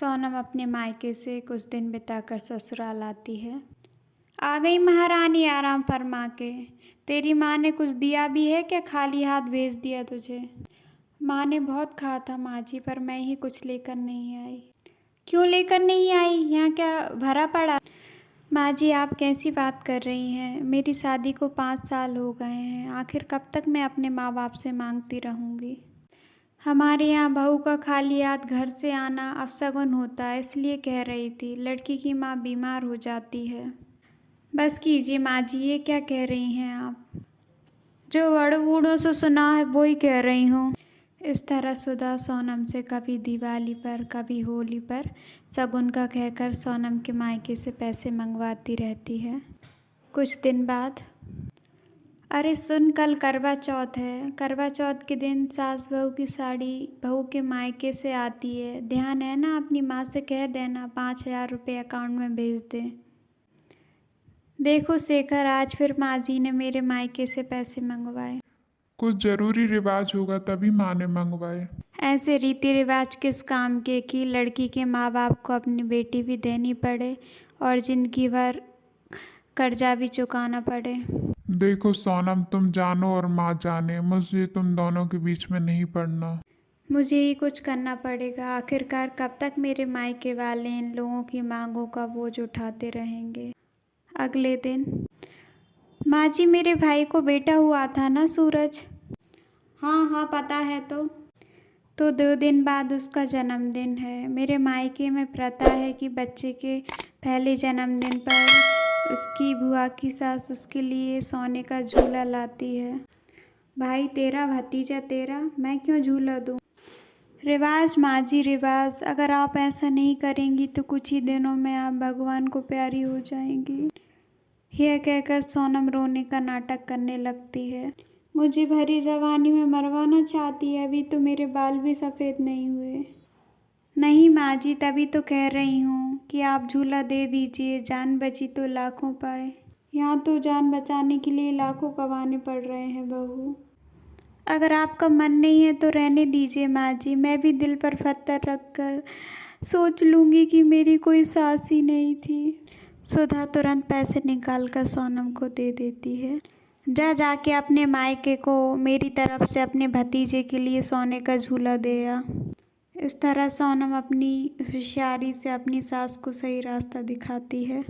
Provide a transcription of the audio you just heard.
सोनम अपने मायके से कुछ दिन बिताकर ससुराल आती है। आ गई महारानी आराम फरमा के। तेरी माँ ने कुछ दिया भी है क्या, खाली हाथ भेज दिया तुझे? माँ ने बहुत कहा था माँ जी, पर मैं ही कुछ लेकर नहीं आई। क्यों लेकर नहीं आई? यहाँ क्या भरा पड़ा? माँ जी आप कैसी बात कर रही हैं? मेरी शादी को 5 साल हो गए हैं। आखिर कब तक मैं अपने माँ बाप से मांगती रहूँगी? हमारे यहाँ बहू का खाली हाथ घर से आना अपशगुन होता है, इसलिए कह रही थी। लड़की की माँ बीमार हो जाती है। बस कीजिए माँ जी, ये क्या कह रही हैं आप? जो बड़े बूढ़ों से सुना है वो ही कह रही हूँ। इस तरह सुधा सोनम से कभी दिवाली पर कभी होली पर शगुन का कहकर सोनम के मायके से पैसे मंगवाती रहती है। कुछ दिन बाद, अरे सुन, कल करवा चौथ है। करवा चौथ के दिन सास बहू की साड़ी बहू के मायके से आती है। ध्यान है ना? अपनी माँ से कह देना 5,000 रुपये अकाउंट में भेज दे। देखो शेखर, आज फिर माँ जी ने मेरे मायके से पैसे मंगवाए। कुछ जरूरी रिवाज होगा तभी माँ ने मंगवाए। ऐसे रीति रिवाज किस काम के कि लड़की के माँ बाप को अपनी बेटी भी देनी पड़े और जिंदगी भर कर्जा भी चुकाना पड़े। देखो सोनम, तुम जानो और माँ जाने, मुझे तुम दोनों के बीच में नहीं पड़ना। मुझे ही कुछ करना पड़ेगा। आखिरकार कब तक मेरे मायके वाले इन लोगों की मांगों का बोझ उठाते रहेंगे? अगले दिन, माँ जी मेरे भाई को बेटा हुआ था ना सूरज? हाँ हाँ पता है। तो 2 दिन बाद उसका जन्मदिन है। मेरे मायके में प्रथा है कि बच्चे के पहले जन्मदिन पर उसकी बुआ की सास उसके लिए सोने का झूला लाती है। भाई तेरा, भतीजा तेरा, मैं क्यों झूला दूँ? रिवाज माँ जी, रिवाज। अगर आप ऐसा नहीं करेंगी तो कुछ ही दिनों में आप भगवान को प्यारी हो जाएंगी। यह कहकर सोनम रोने का नाटक करने लगती है। मुझे भरी जवानी में मरवाना चाहती है, अभी तो मेरे बाल भी सफ़ेद नहीं हुए। नहीं माँ जी, तभी तो कह रही हूँ कि आप झूला दे दीजिए, जान बची तो लाखों पाए। यहाँ तो जान बचाने के लिए लाखों गंवाने पड़ रहे हैं बहू। अगर आपका मन नहीं है तो रहने दीजिए माँ जी, मैं भी दिल पर पत्थर रख कर सोच लूँगी कि मेरी कोई सास ही नहीं थी। सुधा तुरंत पैसे निकालकर सोनम को दे देती है। जाके अपने मायके को मेरी तरफ से अपने भतीजे के लिए सोने का झूला दे आ। इस तरह सोनम अपनी होशियारी से अपनी सास को सही रास्ता दिखाती है।